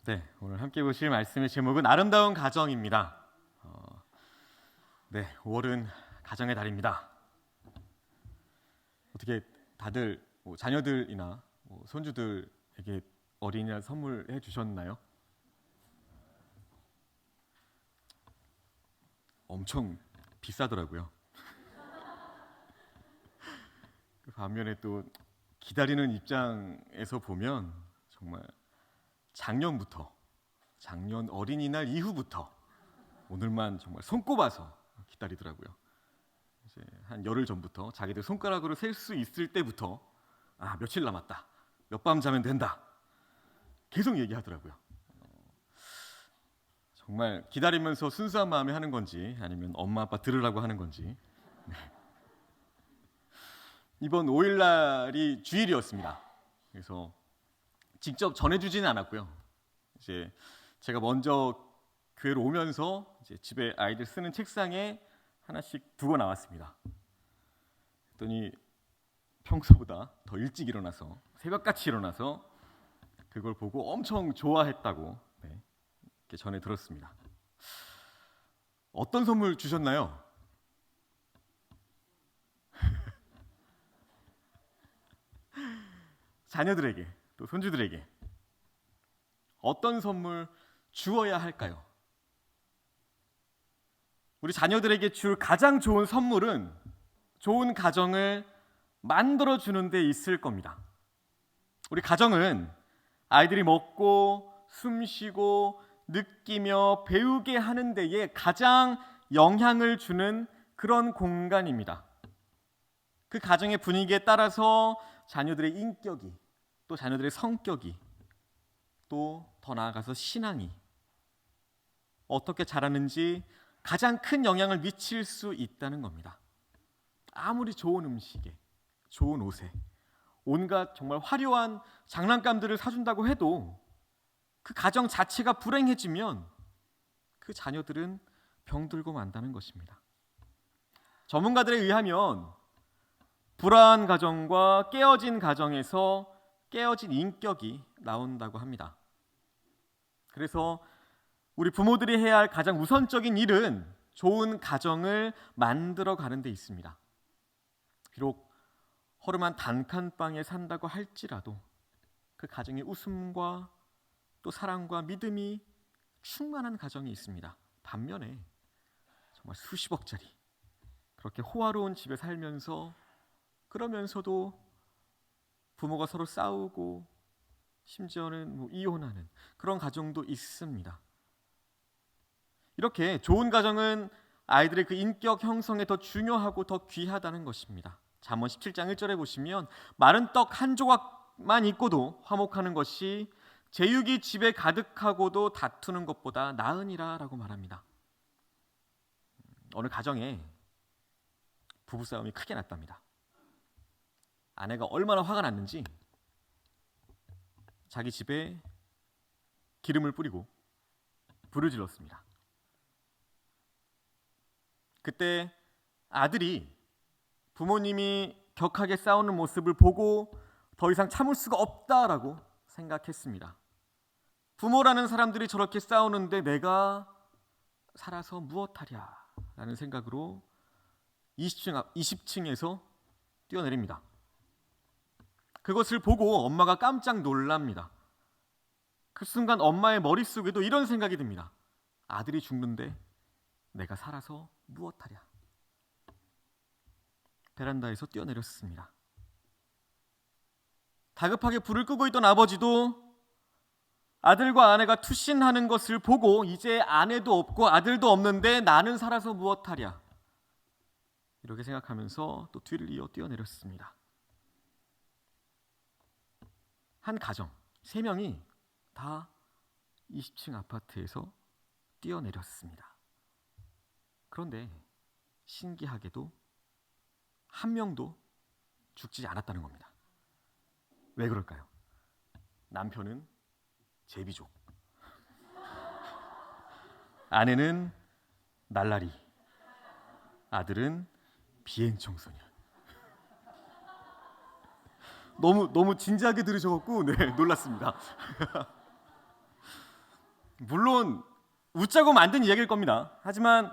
네, 오늘 함께 보실 말씀의 제목은 아름다운 가정입니다. 네, 5월은 가정의 달입니다. 어떻게 다들 자녀들이나 손주들에게 어린이날 선물해 주셨나요? 엄청 비싸더라고요. 그 반면에 또 기다리는 입장에서 보면 정말 작년 어린이날 이후부터 오늘만 정말 손꼽아서 기다리더라고요. 이제 한 열흘 전부터 자기들 손가락으로 셀 수 있을 때부터 며칠 남았다, 몇 밤 자면 된다 계속 얘기하더라고요. 정말 기다리면서 순수한 마음에 하는 건지 아니면 엄마 아빠 들으라고 하는 건지. 네. 이번 5일날이 주일이었습니다. 그래서 직접 전해주지는 않았고요. 이제 제가 먼저 교회로 오면서 이제 집에 아이들 쓰는 책상에 하나씩 두고 나왔습니다. 그랬더니 평소보다 더 일찍 일어나서 새벽같이 일어나서 그걸 보고 엄청 좋아했다고 이렇게 전해 들었습니다. 어떤 선물 주셨나요? 자녀들에게 또 손주들에게 어떤 선물 주어야 할까요? 우리 자녀들에게 줄 가장 좋은 선물은 좋은 가정을 만들어 주는 데 있을 겁니다. 우리 가정은 아이들이 먹고 숨쉬고 느끼며 배우게 하는 데에 가장 영향을 주는 그런 공간입니다. 그 가정의 분위기에 따라서 자녀들의 인격이, 또 자녀들의 성격이, 또 더 나아가서 신앙이 어떻게 자라는지 가장 큰 영향을 미칠 수 있다는 겁니다. 아무리 좋은 음식에, 좋은 옷에, 온갖 정말 화려한 장난감들을 사준다고 해도 그 가정 자체가 불행해지면 그 자녀들은 병들고 만다는 것입니다. 전문가들에 의하면 불안한 가정과 깨어진 가정에서 깨어진 인격이 나온다고 합니다. 그래서 우리 부모들이 해야 할 가장 우선적인 일은 좋은 가정을 만들어 가는 데 있습니다. 비록 허름한 단칸방에 산다고 할지라도 그 가정에 웃음과 또 사랑과 믿음이 충만한 가정이 있습니다. 반면에 정말 수십억짜리 그렇게 호화로운 집에 살면서 그러면서도 부모가 서로 싸우고 심지어는 이혼하는 그런 가정도 있습니다. 이렇게 좋은 가정은 아이들의 그 인격 형성에 더 중요하고 더 귀하다는 것입니다. 잠언 17장 1절에 보시면 마른 떡 한 조각만 있고도 화목하는 것이 제육이 집에 가득하고도 다투는 것보다 나으니라 라고 말합니다. 어느 가정에 부부싸움이 크게 났답니다. 아내가 얼마나 화가 났는지 자기 집에 기름을 뿌리고 불을 질렀습니다. 그때 아들이 부모님이 격하게 싸우는 모습을 보고 더 이상 참을 수가 없다라고 생각했습니다. 부모라는 사람들이 저렇게 싸우는데 내가 살아서 무엇하랴 라는 생각으로 20층에서 뛰어내립니다. 그것을 보고 엄마가 깜짝 놀랍니다. 그 순간 엄마의 머릿속에도 이런 생각이 듭니다. 아들이 죽는데 내가 살아서 무엇하랴. 베란다에서 뛰어내렸습니다. 다급하게 불을 끄고 있던 아버지도 아들과 아내가 투신하는 것을 보고 이제 아내도 없고 아들도 없는데 나는 살아서 무엇하랴. 이렇게 생각하면서 또 뒤를 이어 뛰어내렸습니다. 한 가정 3명이 다 20층 아파트에서 뛰어내렸습니다. 그런데 신기하게도 한 명도 죽지 않았다는 겁니다. 왜 그럴까요? 남편은 제비족, 아내는 날라리, 아들은 비행 청소년. 너무 진지하게 들으셔갖고 놀랐습니다. 물론 웃자고 만든 이야기일 겁니다. 하지만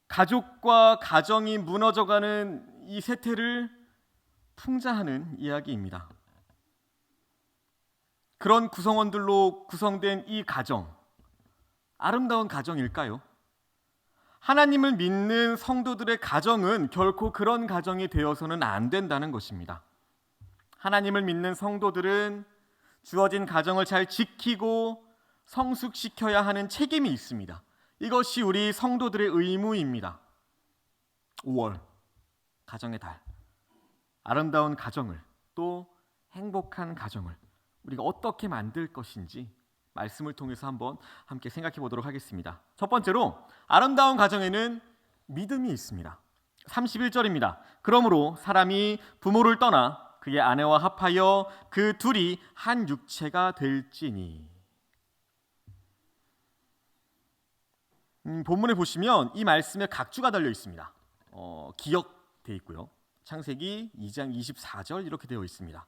가족과 가정이 무너져가는 이 세태를 풍자하는 이야기입니다. 그런 구성원들로 구성된 이 가정, 아름다운 가정일까요? 하나님을 믿는 성도들의 가정은 결코 그런 가정이 되어서는 안 된다는 것입니다. 하나님을 믿는 성도들은 주어진 가정을 잘 지키고 성숙시켜야 하는 책임이 있습니다. 이것이 우리 성도들의 의무입니다. 5월, 가정의 달. 아름다운 가정을, 또 행복한 가정을 우리가 어떻게 만들 것인지 말씀을 통해서 한번 함께 생각해 보도록 하겠습니다. 첫 번째로 아름다운 가정에는 믿음이 있습니다. 31절입니다. 그러므로 사람이 부모를 떠나 그의 아내와 합하여 그 둘이 한 육체가 될지니. 본문에 보시면 이 말씀에 각주가 달려 있습니다. 기역되어 있고요. 창세기 2장 24절 이렇게 되어 있습니다.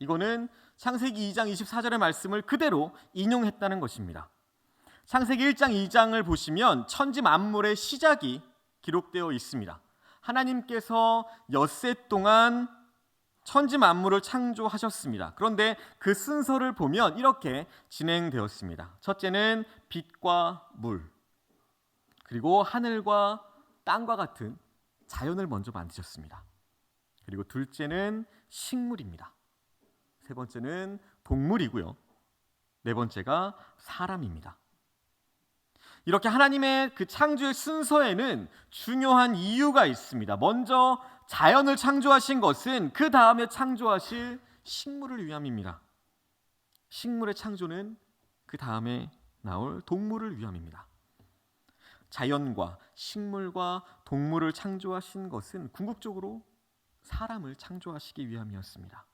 이거는 창세기 2장 24절의 말씀을 그대로 인용했다는 것입니다. 창세기 1장 2장을 보시면 천지 만물의 시작이 기록되어 있습니다. 하나님께서 엿새 동안 천지 만물을 창조하셨습니다. 그런데 그 순서를 보면 이렇게 진행되었습니다. 첫째는 빛과 물, 그리고 하늘과 땅과 같은 자연을 먼저 만드셨습니다. 그리고 둘째는 식물입니다. 세 번째는 동물이고요. 네 번째가 사람입니다. 이렇게 하나님의 그 창조의 순서에는 중요한 이유가 있습니다. 먼저 자연을 창조하신 것은 그 다음에 창조하실 식물을 위함입니다. 식물의 창조는 그 다음에 나올 동물을 위함입니다. 자연과 식물과 동물을 창조하신 것은 궁극적으로 사람을 창조하시기 위함이었습니다.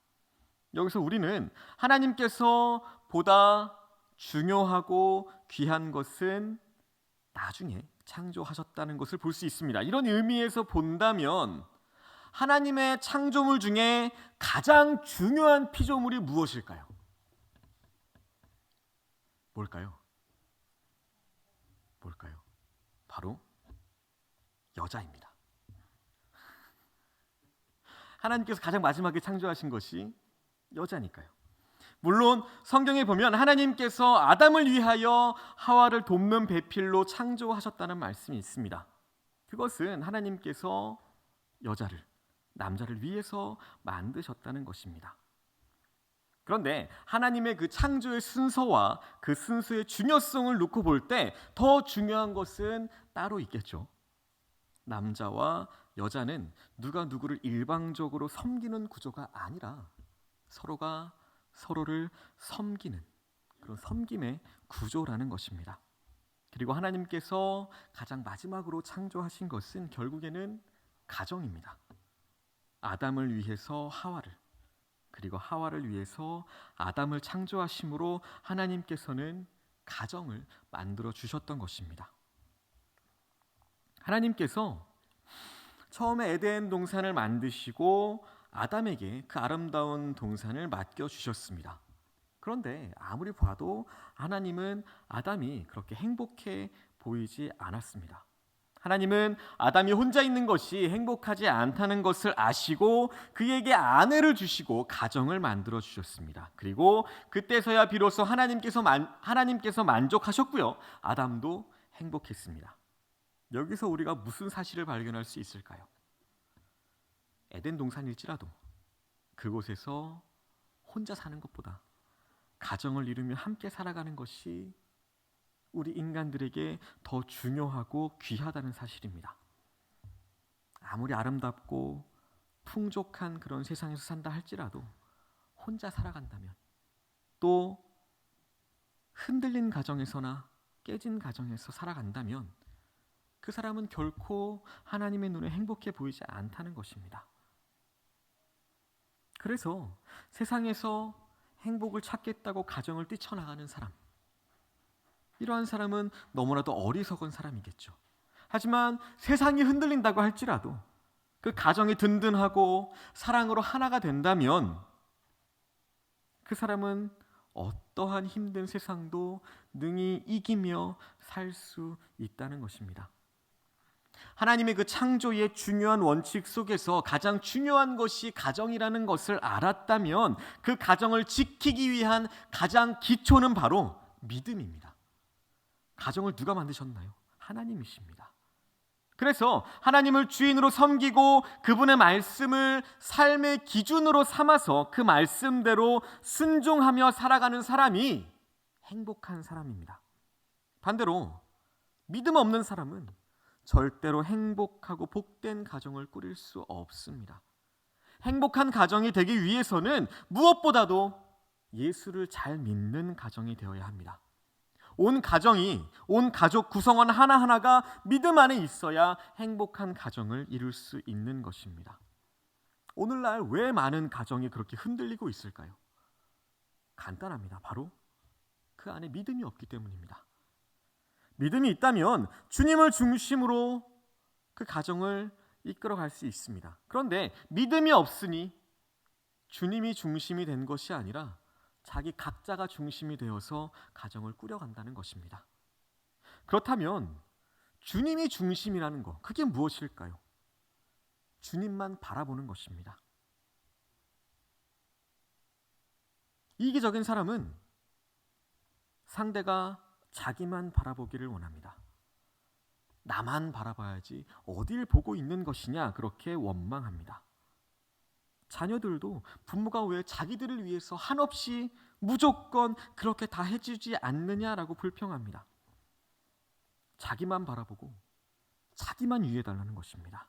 여기서 우리는 하나님께서 보다 중요하고 귀한 것은 나중에 창조하셨다는 것을 볼 수 있습니다. 이런 의미에서 본다면 하나님의 창조물 중에 가장 중요한 피조물이 무엇일까요? 뭘까요? 바로 여자입니다. 하나님께서 가장 마지막에 창조하신 것이 여자니까요. 물론 성경에 보면 하나님께서 아담을 위하여 하와를 돕는 배필로 창조하셨다는 말씀이 있습니다. 그것은 하나님께서 여자를, 남자를 위해서 만드셨다는 것입니다. 그런데 하나님의 그 창조의 순서와 그 순서의 중요성을 놓고 볼 때 더 중요한 것은 따로 있겠죠. 남자와 여자는 누가 누구를 일방적으로 섬기는 구조가 아니라 서로가 서로를 섬기는 그런 섬김의 구조라는 것입니다. 그리고 하나님께서 가장 마지막으로 창조하신 것은 결국에는 가정입니다. 아담을 위해서 하와를, 그리고 하와를 위해서 아담을 창조하심으로 하나님께서는 가정을 만들어 주셨던 것입니다. 하나님께서 처음에 에덴 동산을 만드시고 아담에게 그 아름다운 동산을 맡겨주셨습니다. 그런데 아무리 봐도 하나님은 아담이 그렇게 행복해 보이지 않았습니다. 하나님은 아담이 혼자 있는 것이 행복하지 않다는 것을 아시고 그에게 아내를 주시고 가정을 만들어 주셨습니다. 그리고 그때서야 비로소 하나님께서 만족하셨고요. 아담도 행복했습니다. 여기서 우리가 무슨 사실을 발견할 수 있을까요? 에덴 동산일지라도 그곳에서 혼자 사는 것보다 가정을 이루며 함께 살아가는 것이 우리 인간들에게 더 중요하고 귀하다는 사실입니다. 아무리 아름답고 풍족한 그런 세상에서 산다 할지라도 혼자 살아간다면, 또 흔들린 가정에서나 깨진 가정에서 살아간다면 그 사람은 결코 하나님의 눈에 행복해 보이지 않다는 것입니다. 그래서 세상에서 행복을 찾겠다고 가정을 뛰쳐나가는 사람, 이러한 사람은 너무나도 어리석은 사람이겠죠. 하지만 세상이 흔들린다고 할지라도 그 가정이 든든하고 사랑으로 하나가 된다면 그 사람은 어떠한 힘든 세상도 능히 이기며 살 수 있다는 것입니다. 하나님의 그 창조의 중요한 원칙 속에서 가장 중요한 것이 가정이라는 것을 알았다면 그 가정을 지키기 위한 가장 기초는 바로 믿음입니다. 가정을 누가 만드셨나요? 하나님이십니다. 그래서 하나님을 주인으로 섬기고 그분의 말씀을 삶의 기준으로 삼아서 그 말씀대로 순종하며 살아가는 사람이 행복한 사람입니다. 반대로 믿음 없는 사람은 절대로 행복하고 복된 가정을 꾸릴 수 없습니다. 행복한 가정이 되기 위해서는 무엇보다도 예수를 잘 믿는 가정이 되어야 합니다. 온 가정이, 온 가족 구성원 하나하나가 믿음 안에 있어야 행복한 가정을 이룰 수 있는 것입니다. 오늘날 왜 많은 가정이 그렇게 흔들리고 있을까요? 간단합니다. 바로 그 안에 믿음이 없기 때문입니다. 믿음이 있다면 주님을 중심으로 그 가정을 이끌어갈 수 있습니다. 그런데 믿음이 없으니 주님이 중심이 된 것이 아니라 자기 각자가 중심이 되어서 가정을 꾸려간다는 것입니다. 그렇다면 주님이 중심이라는 것, 그게 무엇일까요? 주님만 바라보는 것입니다. 이기적인 사람은 상대가 자기만 바라보기를 원합니다. 나만 바라봐야지 어딜 보고 있는 것이냐 그렇게 원망합니다. 자녀들도 부모가 왜 자기들을 위해서 한없이 무조건 그렇게 다 해주지 않느냐라고 불평합니다. 자기만 바라보고 자기만 위해달라는 것입니다.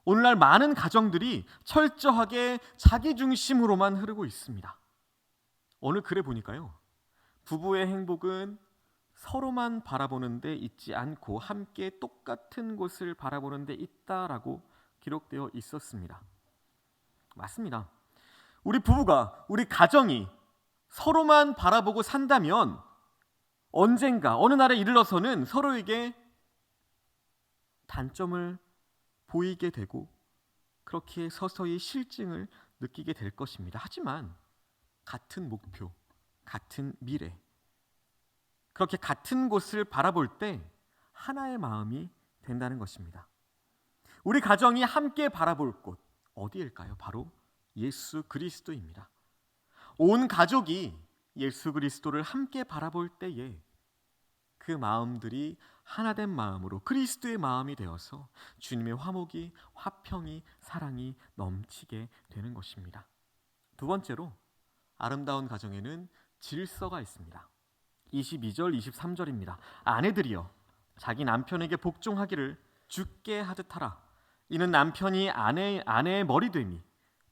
오늘날 많은 가정들이 철저하게 자기 중심으로만 흐르고 있습니다. 어느 글에 보니까요, 부부의 행복은 서로만 바라보는 데 있지 않고 함께 똑같은 곳을 바라보는 데 있다라고 기록되어 있었습니다. 맞습니다. 우리 부부가, 우리 가정이 서로만 바라보고 산다면 언젠가 어느 날에 이르러서는 서로에게 단점을 보이게 되고 그렇게 서서히 실증을 느끼게 될 것입니다. 하지만 같은 목표, 같은 미래, 그렇게 같은 곳을 바라볼 때 하나의 마음이 된다는 것입니다. 우리 가정이 함께 바라볼 곳 어디일까요? 바로 예수 그리스도입니다. 온 가족이 예수 그리스도를 함께 바라볼 때에 그 마음들이 하나된 마음으로 그리스도의 마음이 되어서 주님의 화목이, 화평이, 사랑이 넘치게 되는 것입니다. 두 번째로 아름다운 가정에는 질서가 있습니다. 22절, 23절입니다. 아내들이여 자기 남편에게 복종하기를 주께 하듯 하라. 이는 남편이 아내의 머리됨이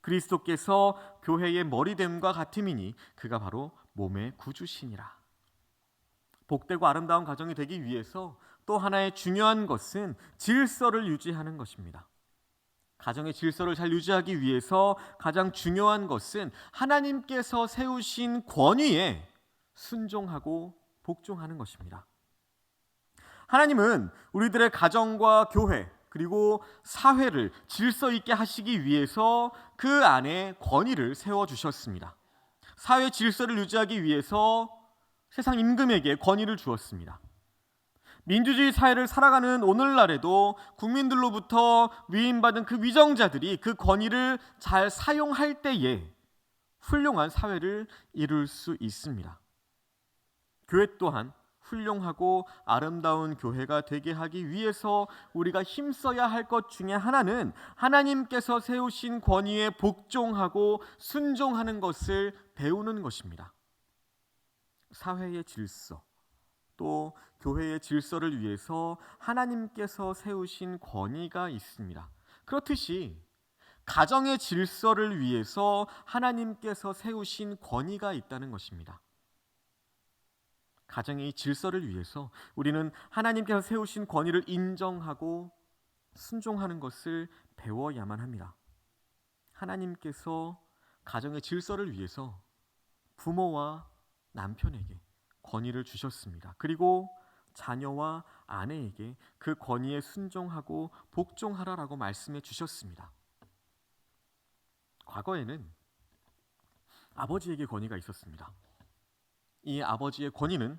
그리스도께서 교회의 머리됨과 같음이니 그가 바로 몸의 구주시니라. 복되고 아름다운 가정이 되기 위해서 또 하나의 중요한 것은 질서를 유지하는 것입니다. 가정의 질서를 잘 유지하기 위해서 가장 중요한 것은 하나님께서 세우신 권위에 순종하고 복종하는 것입니다. 하나님은 우리들의 가정과 교회 그리고 사회를 질서 있게 하시기 위해서 그 안에 권위를 세워주셨습니다. 사회 질서를 유지하기 위해서 세상 임금에게 권위를 주었습니다. 민주주의 사회를 살아가는 오늘날에도 국민들로부터 위임받은 그 위정자들이 그 권위를 잘 사용할 때에 훌륭한 사회를 이룰 수 있습니다. 교회 또한 훌륭하고 아름다운 교회가 되게 하기 위해서 우리가 힘써야 할 것 중에 하나는 하나님께서 세우신 권위에 복종하고 순종하는 것을 배우는 것입니다. 사회의 질서, 또 교회의 질서를 위해서 하나님께서 세우신 권위가 있습니다. 그렇듯이 가정의 질서를 위해서 하나님께서 세우신 권위가 있다는 것입니다. 가정의 질서를 위해서 우리는 하나님께서 세우신 권위를 인정하고 순종하는 것을 배워야만 합니다. 하나님께서 가정의 질서를 위해서 부모와 남편에게 권위를 주셨습니다. 그리고 자녀와 아내에게 그 권위에 순종하고 복종하라라고 말씀해 주셨습니다. 과거에는 아버지에게 권위가 있었습니다. 이 아버지의 권위는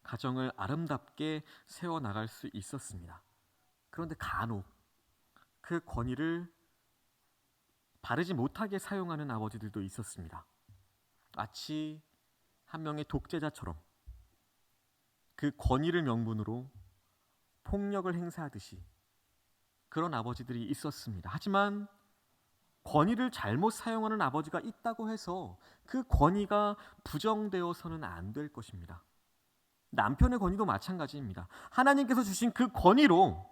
가정을 아름답게 세워나갈 수 있었습니다. 그런데 간혹 그 권위를 바르지 못하게 사용하는 아버지들도 있었습니다. 마치 한 명의 독재자처럼 그 권위를 명분으로 폭력을 행사하듯이 그런 아버지들이 있었습니다. 하지만 권위를 잘못 사용하는 아버지가 있다고 해서 그 권위가 부정되어서는 안 될 것입니다. 남편의 권위도 마찬가지입니다. 하나님께서 주신 그 권위로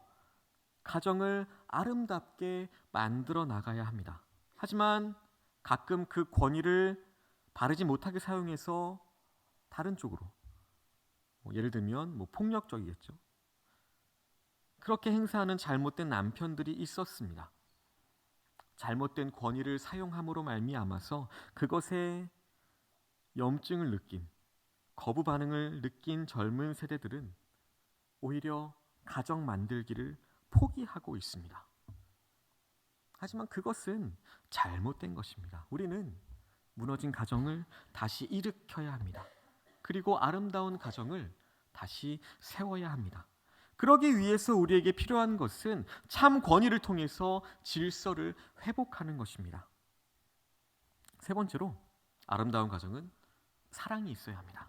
가정을 아름답게 만들어 나가야 합니다. 하지만 가끔 그 권위를 바르지 못하게 사용해서 다른 쪽으로, 예를 들면 폭력적이겠죠. 그렇게 행사하는 잘못된 남편들이 있었습니다. 잘못된 권위를 사용함으로 말미암아서 그것에 염증을 느낀, 거부 반응을 느낀 젊은 세대들은 오히려 가정 만들기를 포기하고 있습니다. 하지만 그것은 잘못된 것입니다. 우리는 무너진 가정을 다시 일으켜야 합니다. 그리고 아름다운 가정을 다시 세워야 합니다. 그러기 위해서 우리에게 필요한 것은 참 권위를 통해서 질서를 회복하는 것입니다. 세 번째로 아름다운 가정은 사랑이 있어야 합니다.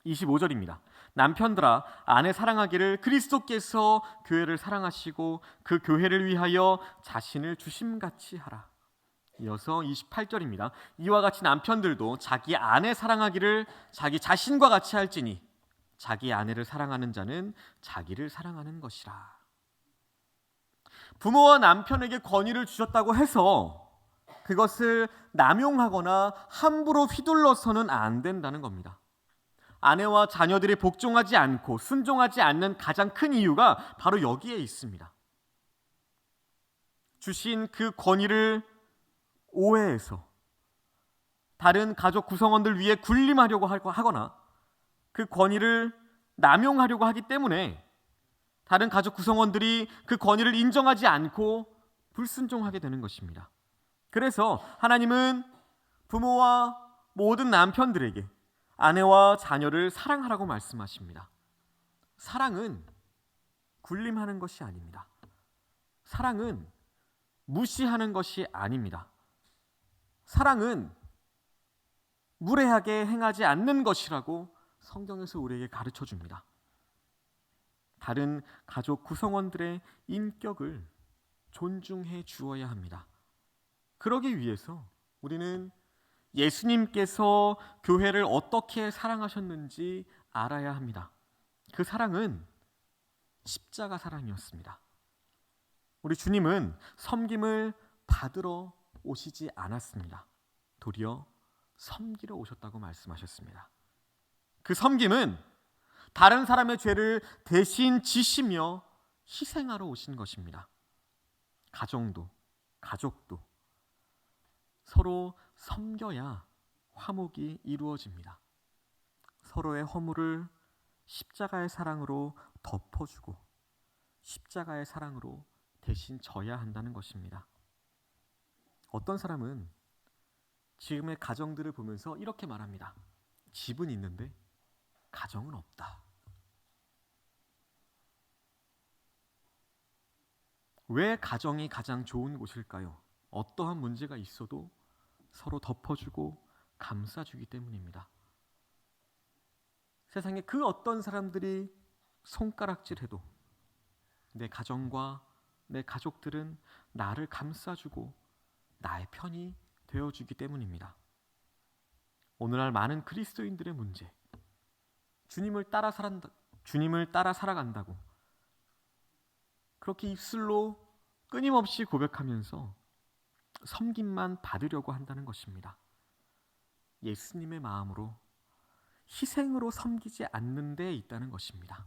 25절입니다. 남편들아 아내 사랑하기를 그리스도께서 교회를 사랑하시고 그 교회를 위하여 자신을 주심같이 하라. 이어서 28절입니다. 이와 같이 남편들도 자기 아내 사랑하기를 자기 자신과 같이 할지니 자기 아내를 사랑하는 자는 자기를 사랑하는 것이라. 부모와 남편에게 권위를 주셨다고 해서 그것을 남용하거나 함부로 휘둘러서는 안 된다는 겁니다. 아내와 자녀들이 복종하지 않고 순종하지 않는 가장 큰 이유가 바로 여기에 있습니다. 주신 그 권위를 오해해서 다른 가족 구성원들 위해 군림하려고 하거나 그 권위를 남용하려고 하기 때문에 다른 가족 구성원들이 그 권위를 인정하지 않고 불순종하게 되는 것입니다. 그래서 하나님은 부모와 모든 남편들에게 아내와 자녀를 사랑하라고 말씀하십니다. 사랑은 군림하는 것이 아닙니다. 사랑은 무시하는 것이 아닙니다. 사랑은 무례하게 행하지 않는 것이라고 성경에서 우리에게 가르쳐 줍니다. 다른 가족 구성원들의 인격을 존중해 주어야 합니다. 그러기 위해서 우리는 예수님께서 교회를 어떻게 사랑하셨는지 알아야 합니다. 그 사랑은 십자가 사랑이었습니다. 우리 주님은 섬김을 받으러 오시지 않았습니다. 도리어 섬기러 오셨다고 말씀하셨습니다. 그 섬김은 다른 사람의 죄를 대신 지시며 희생하러 오신 것입니다. 가정도, 가족도 서로 섬겨야 화목이 이루어집니다. 서로의 허물을 십자가의 사랑으로 덮어주고 십자가의 사랑으로 대신 져야 한다는 것입니다. 어떤 사람은 지금의 가정들을 보면서 이렇게 말합니다. 집은 있는데 가정은 없다. 왜 가정이 가장 좋은 곳일까요? 어떠한 문제가 있어도 서로 덮어주고 감싸주기 때문입니다. 세상에 그 어떤 사람들이 손가락질해도 내 가정과 내 가족들은 나를 감싸주고 나의 편이 되어주기 때문입니다. 오늘날 많은 그리스도인들의 문제, 주님을 따라 살아간다고 그렇게 입술로 끊임없이 고백하면서 섬김만 받으려고 한다는 것입니다. 예수님의 마음으로 희생으로 섬기지 않는 데 있다는 것입니다.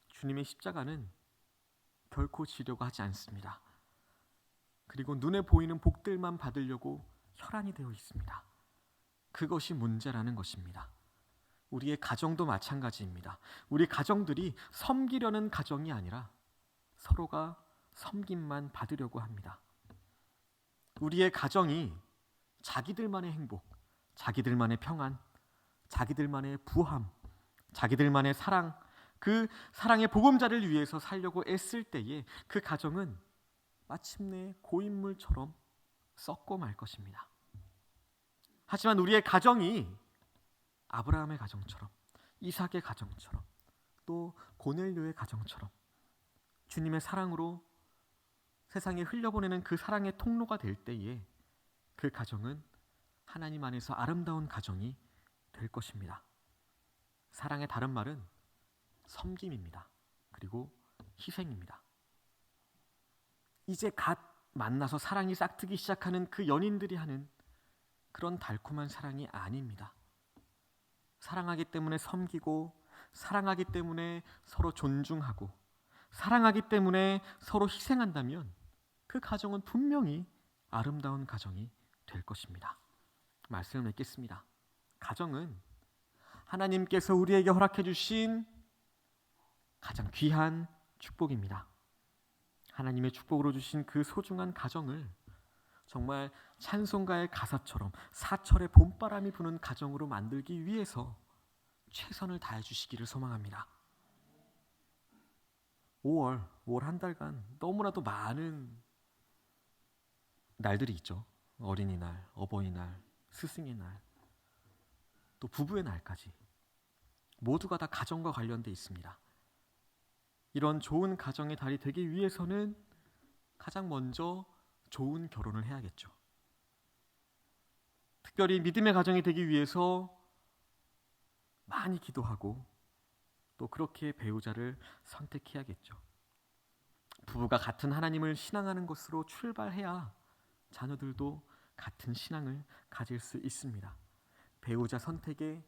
주님의 십자가는 결코 지려고 하지 않습니다. 그리고 눈에 보이는 복들만 받으려고 혈안이 되어 있습니다. 그것이 문제라는 것입니다. 우리의 가정도 마찬가지입니다. 우리 가정들이 섬기려는 가정이 아니라 서로가 섬김만 받으려고 합니다. 우리의 가정이 자기들만의 행복, 자기들만의 평안, 자기들만의 부함, 자기들만의 사랑, 그 사랑의 보금자를 위해서 살려고 애쓸 때에 그 가정은 마침내 고인물처럼 썩고 말 것입니다. 하지만 우리의 가정이 아브라함의 가정처럼, 이삭의 가정처럼, 또 고넬료의 가정처럼 주님의 사랑으로 세상에 흘려보내는 그 사랑의 통로가 될 때에 그 가정은 하나님 안에서 아름다운 가정이 될 것입니다. 사랑의 다른 말은 섬김입니다. 그리고 희생입니다. 이제 갓 만나서 사랑이 싹트기 시작하는 그 연인들이 하는 그런 달콤한 사랑이 아닙니다. 사랑하기 때문에 섬기고, 사랑하기 때문에 서로 존중하고, 사랑하기 때문에 서로 희생한다면 그 가정은 분명히 아름다운 가정이 될 것입니다. 말씀을 맺겠습니다. 가정은 하나님께서 우리에게 허락해 주신 가장 귀한 축복입니다. 하나님의 축복으로 주신 그 소중한 가정을 정말 찬송가의 가사처럼 사철의 봄바람이 부는 가정으로 만들기 위해서 최선을 다해 주시기를 소망합니다. 5월 한 달간 너무나도 많은 날들이 있죠. 어린이날, 어버이날, 스승의 날, 또 부부의 날까지 모두가 다 가정과 관련돼 있습니다. 이런 좋은 가정의 달이 되기 위해서는 가장 먼저 좋은 결혼을 해야겠죠. 특별히 믿음의 가정이 되기 위해서 많이 기도하고 또 그렇게 배우자를 선택해야겠죠. 부부가 같은 하나님을 신앙하는 것으로 출발해야 자녀들도 같은 신앙을 가질 수 있습니다. 배우자 선택의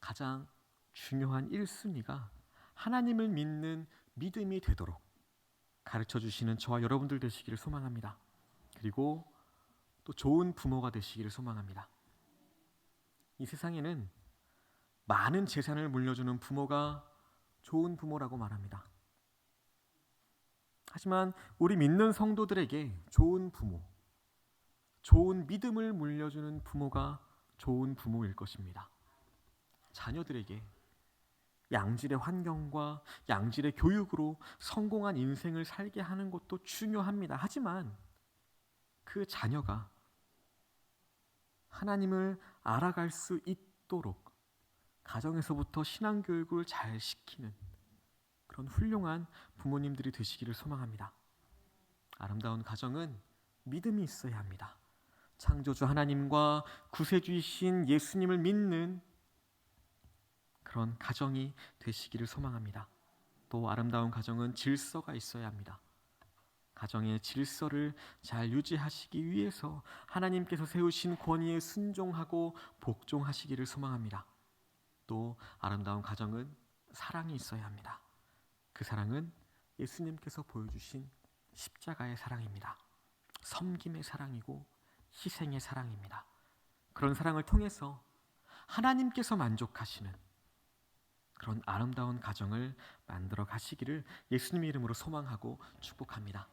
가장 중요한 1순위가 하나님을 믿는 믿음이 되도록 가르쳐 주시는 저와 여러분들 되시기를 소망합니다. 그리고 또 좋은 부모가 되시기를 소망합니다. 이 세상에는 많은 재산을 물려주는 부모가 좋은 부모라고 말합니다. 하지만 우리 믿는 성도들에게 좋은 부모, 좋은 믿음을 물려주는 부모가 좋은 부모일 것입니다. 자녀들에게 양질의 환경과 양질의 교육으로 성공한 인생을 살게 하는 것도 중요합니다. 하지만 그 자녀가 하나님을 알아갈 수 있도록 가정에서부터 신앙교육을 잘 시키는 그런 훌륭한 부모님들이 되시기를 소망합니다. 아름다운 가정은 믿음이 있어야 합니다. 창조주 하나님과 구세주이신 예수님을 믿는 그런 가정이 되시기를 소망합니다. 또 아름다운 가정은 질서가 있어야 합니다. 가정의 질서를 잘 유지하시기 위해서 하나님께서 세우신 권위에 순종하고 복종하시기를 소망합니다. 또 아름다운 가정은 사랑이 있어야 합니다. 그 사랑은 예수님께서 보여주신 십자가의 사랑입니다. 섬김의 사랑이고 희생의 사랑입니다. 그런 사랑을 통해서 하나님께서 만족하시는 그런 아름다운 가정을 만들어 가시기를 예수님의 이름으로 소망하고 축복합니다.